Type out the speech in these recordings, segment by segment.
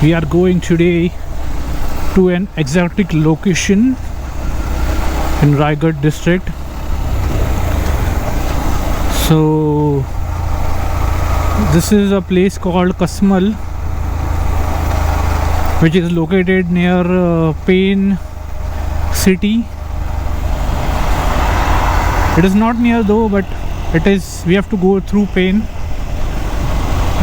We are going today to an exotic location in Raigad district. So this is a place called Kasmal, which is located near Pain city. It is not near though, but it is. We have to go through Pain.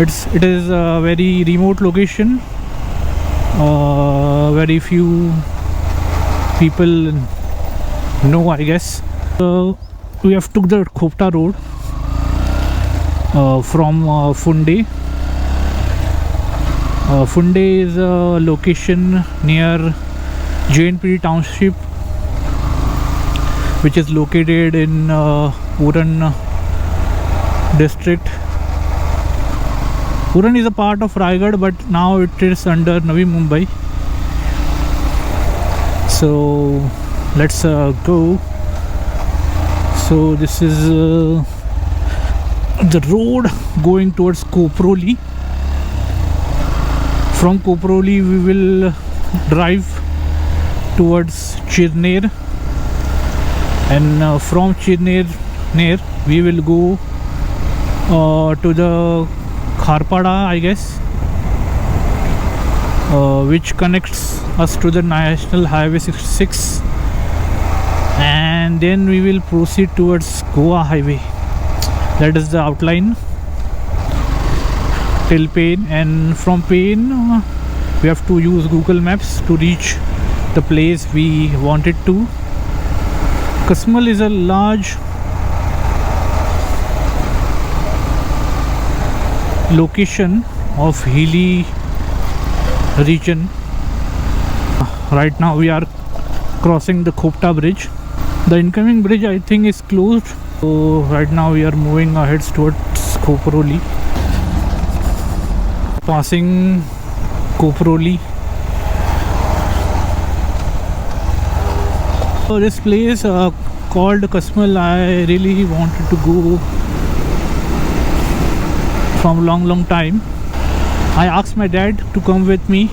It is a very remote location. Very few people know, I guess. We have took the Khopta road from Funde. Funde is a location near JNPT township, which is located in Uran district. Uran is a part of Raigad, but now it is under Navi Mumbai. So let's go. So this is the road going towards Koproli. From Koproli we will drive towards Chirner, and from Chirner we will go to the Kharpada, I guess, which connects us to the National Highway 66, and then we will proceed towards Goa Highway. That is the outline till Pain, and from Pain we have to use Google Maps to reach the place we wanted to. Kasmal is a large location of hilly region. Right now we are crossing the Khopta bridge. The incoming bridge, I think, is closed. So right now we are moving ahead towards Koproli. Passing Koproli. So this place called Kasmal, I really wanted to go from long time. I asked my dad to come with me,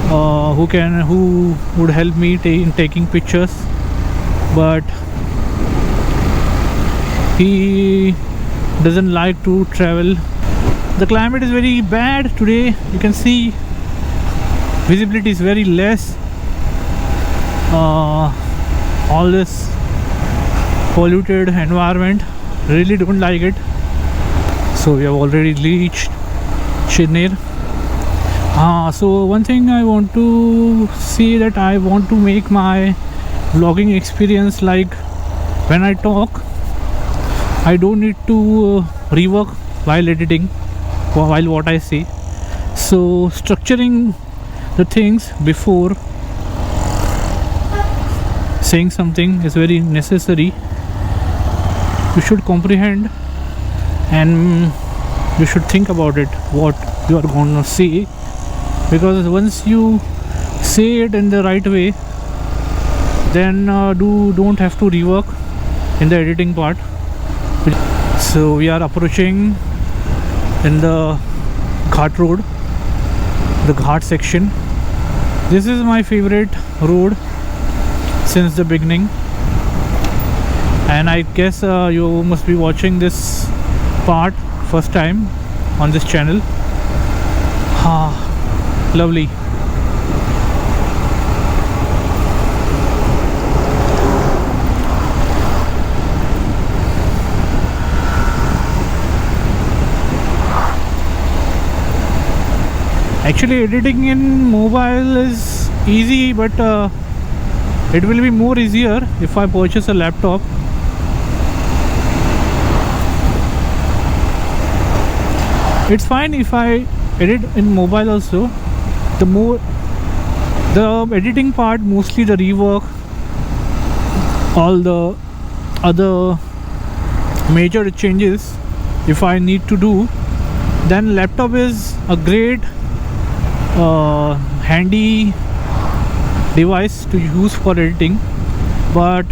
who would help me in taking pictures, but he doesn't like to travel. The climate is very bad today. You can see visibility is very less. All this polluted environment, really don't like it. So we have already reached Chirner. So one thing I want to see, that I want to make my vlogging experience like when I talk, I don't need to rework while editing, while what I say. So structuring the things before saying something is very necessary. You should comprehend and you should think about it, what you are going to say, because once you say it in the right way, then don't have to rework in the editing part. So we are approaching in the Ghat road, the Ghat section. This is my favorite road since the beginning, and I guess you must be watching this part first time on this channel. Lovely. Actually editing in mobile is easy, but it will be more easier if I purchase a laptop. It's fine if I edit in mobile also. The editing part, mostly the rework, all the other major changes if I need to do, then laptop is a great handy device to use for editing. But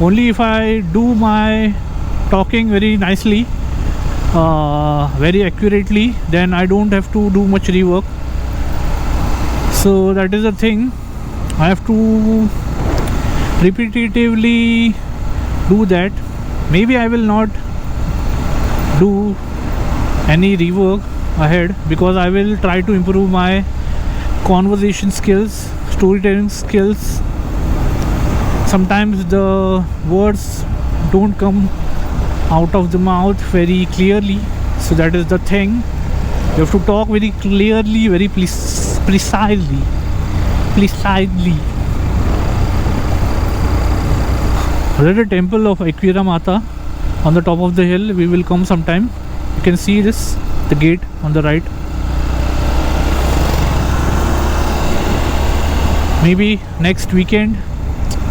only if I do my talking very nicely, very accurately, then I don't have to do much rework. So that is the thing. I have to repetitively do that. Maybe I will not do any rework ahead because I will try to improve my conversation skills, storytelling skills. Sometimes the words don't come out of the mouth very clearly, so that is the thing. You have to talk very clearly, very precisely. There is a temple of Ekvira Mata on the top of the hill. We will come sometime. You can see this, the gate on the right. Maybe next weekend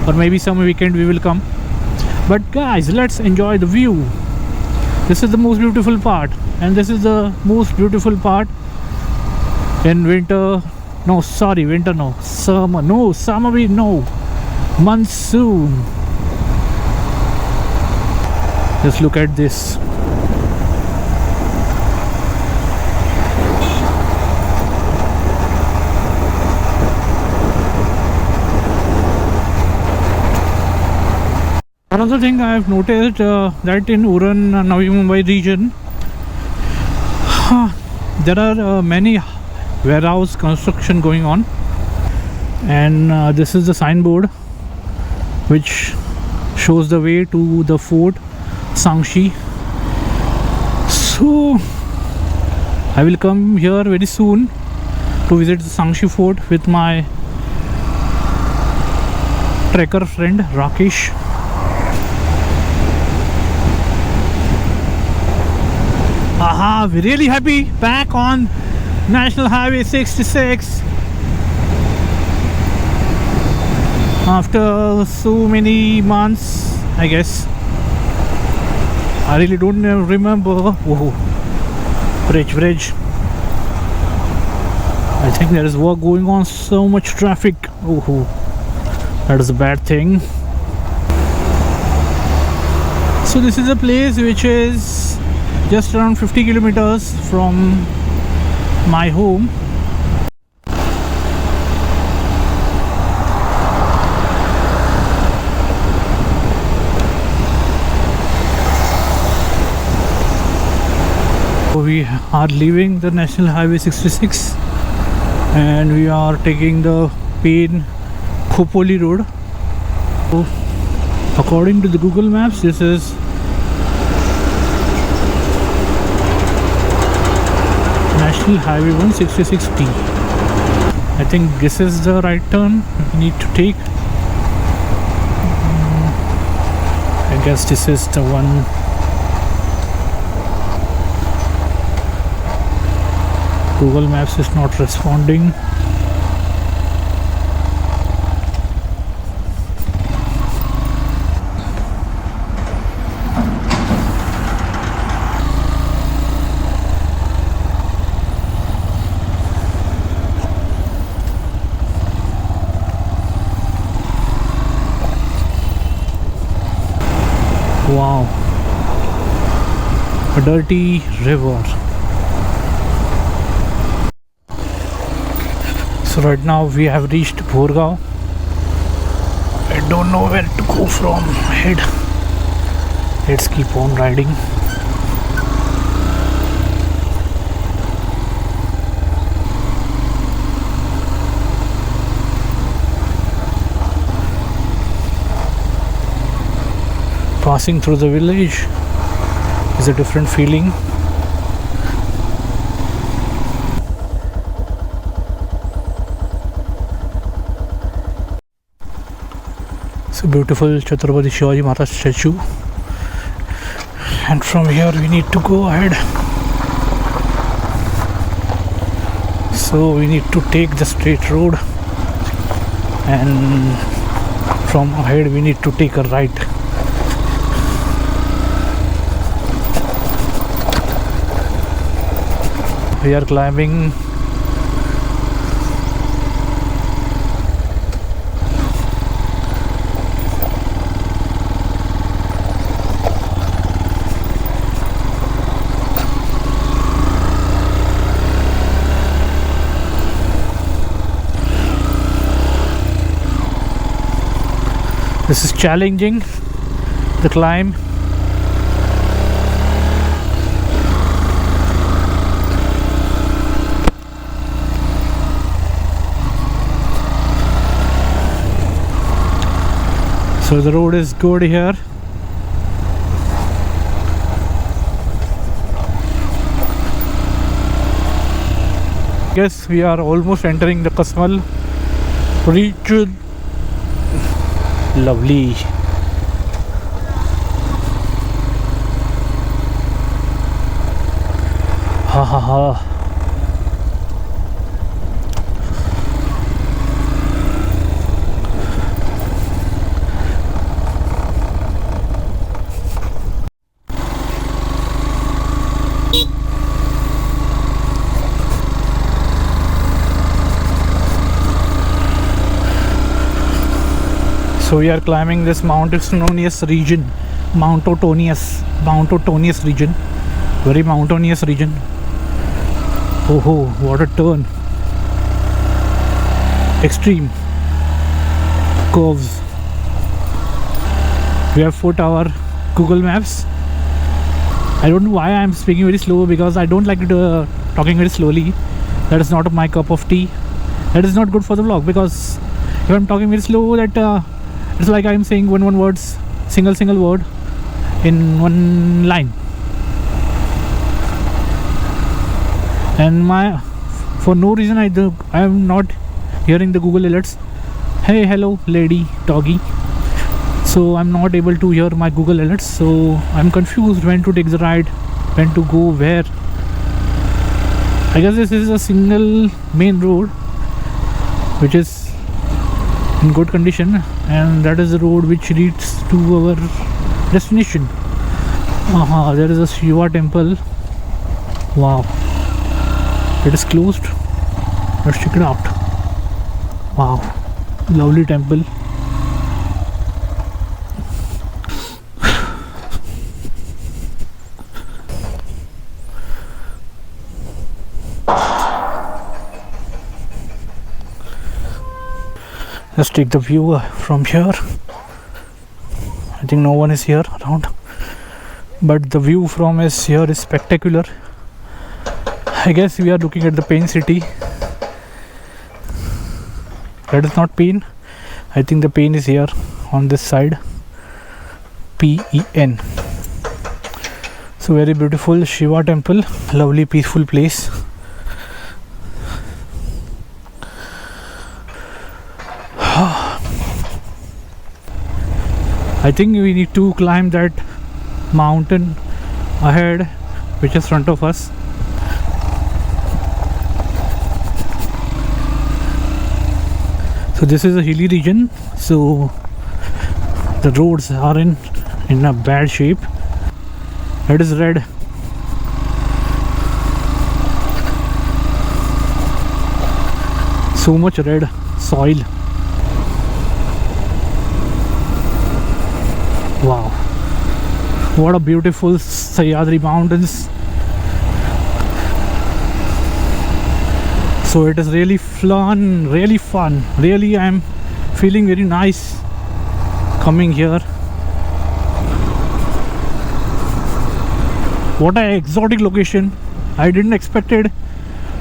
or maybe some weekend we will come. But guys, let's enjoy the view. This is the most beautiful part, and this is the most beautiful part in winter. No, sorry, winter no. Summer, no, summer, no. Monsoon. Just look at this. Another thing I have noticed that in Uran, Navi Mumbai region, there are many warehouse construction going on, and this is the signboard which shows the way to the fort Sangshi. So I will come here very soon to visit the Sangshi fort with my trekker friend Rakesh. Aha, we're really happy back on National Highway 66 after so many months, I guess. I really don't remember. Oh, bridge. I think there is work going on, so much traffic. Oh, that is a bad thing. So this is a place which is just around 50 kilometers from my home. So we are leaving the National Highway 66 and we are taking the Pain Khopoli road. So according to the Google Maps, this is National Highway 166T. I think this is the right turn we need to take. I guess this is the one. Google Maps is not responding. Wow, a dirty river. So right now we have reached Bhorgaon. I don't know where to go from ahead. Let's keep on riding. Passing through the village is a different feeling. It's a beautiful Chhatrapati Shivaji Maharaj statue, and from here we need to go ahead. So we need to take the straight road, and from ahead we need to take a right. We are climbing This is challenging, the climb. So the road is good here. Guess we are almost entering the Kasmal region. Lovely. Ha ha ha. So we are climbing this mountainous region, mountainous region, very mountainous region. Oh, what a turn! Extreme curves. We have put our Google Maps. I don't know why I am speaking very slow, because I don't like talking very slowly. That is not my cup of tea. That is not good for the vlog, because if I'm talking very slow, that it's like I'm saying one words, single word in one line. And for no reason I am not hearing the Google alerts. Hey, hello, lady, doggy. So I'm not able to hear my Google alerts. So I'm confused when to take the ride, when to go where. I guess this is a single main road, which is in good condition, and that is the road which leads to our destination. There is a Shiva temple. Wow, it is closed. Let's check it out. Wow, lovely temple. Let's take the view from here. I think no one is here around, but the view from here is spectacular. I guess we are looking at the Pain City. That is not Pain. I think the Pain is here on this side. PEN. So very beautiful Shiva temple, lovely peaceful place. I think we need to climb that mountain ahead, which is front of us. So this is a hilly region, so the roads are in a bad shape. It is red. So much red soil. Wow, what a beautiful Sahyadri Mountains. So it is really fun, really I am feeling very nice coming here. What an exotic location. I didn't expect it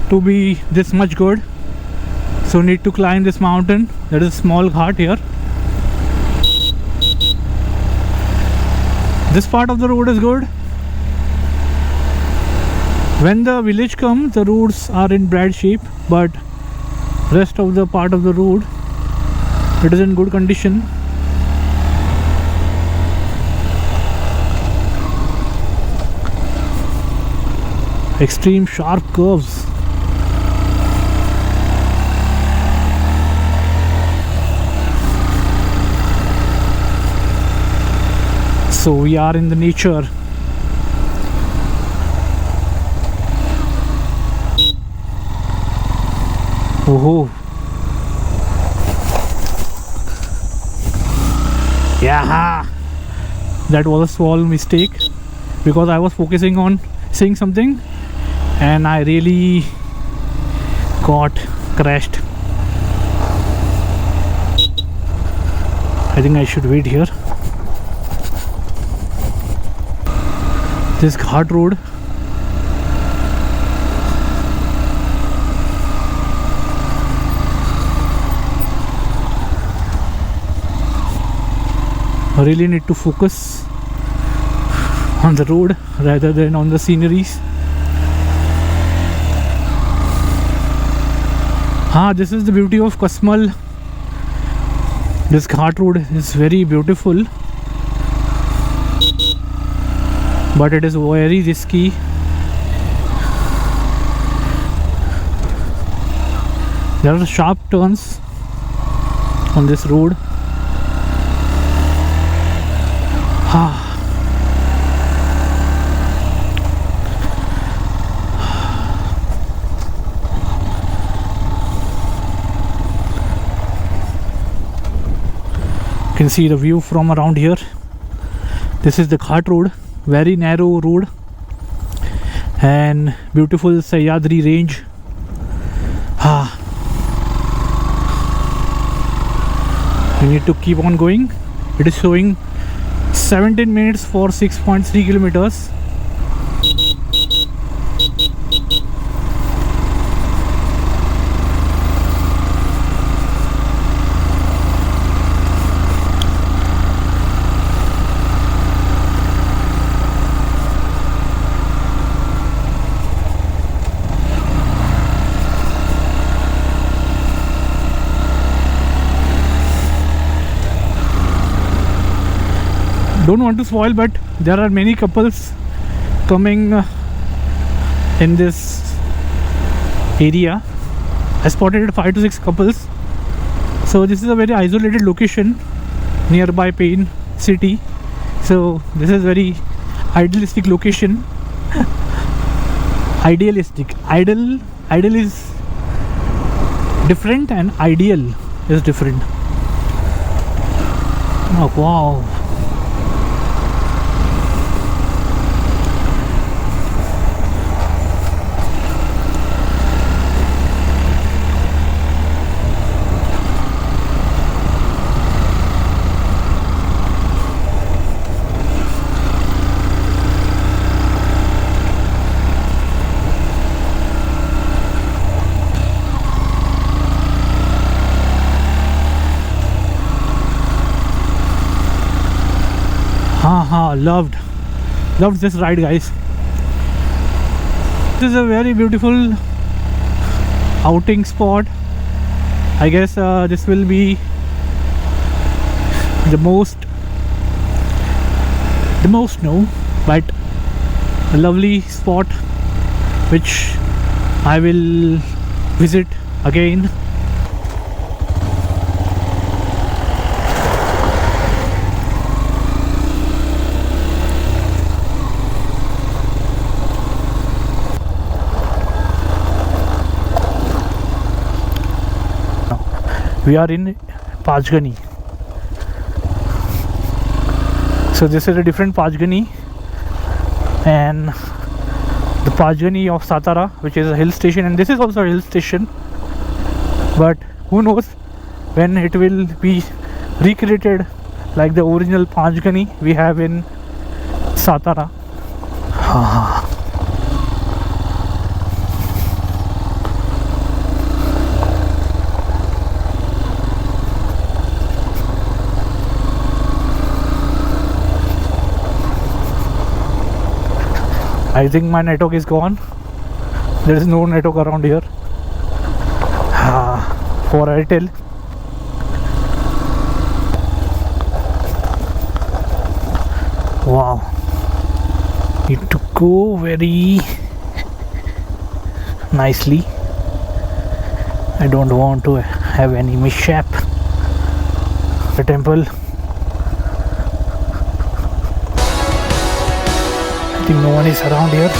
to be this much good. So need to climb this mountain. There is a small ghat here. This part of the road is good. When the village comes, the roads are in bad shape, but rest of the part of the road, it is in good condition. Extreme sharp curves. So we are in the nature. Oh, yeah, that was a small mistake, because I was focusing on seeing something and I really got crashed. I think I should wait here. This Ghat road. I really need to focus on the road rather than on the sceneries. This is the beauty of Kasmal. This Ghat road is very beautiful, but it is very risky. There are sharp turns on this road. You can see the view from around here. This is the Ghat road, very narrow road, and beautiful Sahyadri range. We need to keep on going. It is showing 17 minutes for 6.3 kilometers. Don't want to spoil, but there are many couples coming in this area. I spotted 5 to 6 couples. So this is a very isolated location nearby Pain city. So this is very idealistic location. Idealistic. Ideal is different and ideal is different. Oh wow. Loved this ride, guys. This is a very beautiful outing spot. I guess this will be the most no, but a lovely spot which I will visit again. We are in Panchgani. So this is a different Panchgani, and the Panchgani of Satara, which is a hill station, and this is also a hill station, but who knows when it will be recreated like the original Panchgani we have in Satara. I think my network is gone. There is no network around here for Airtel. Wow, need to go very nicely. I don't want to have any mishap. The temple, I think no one is around here.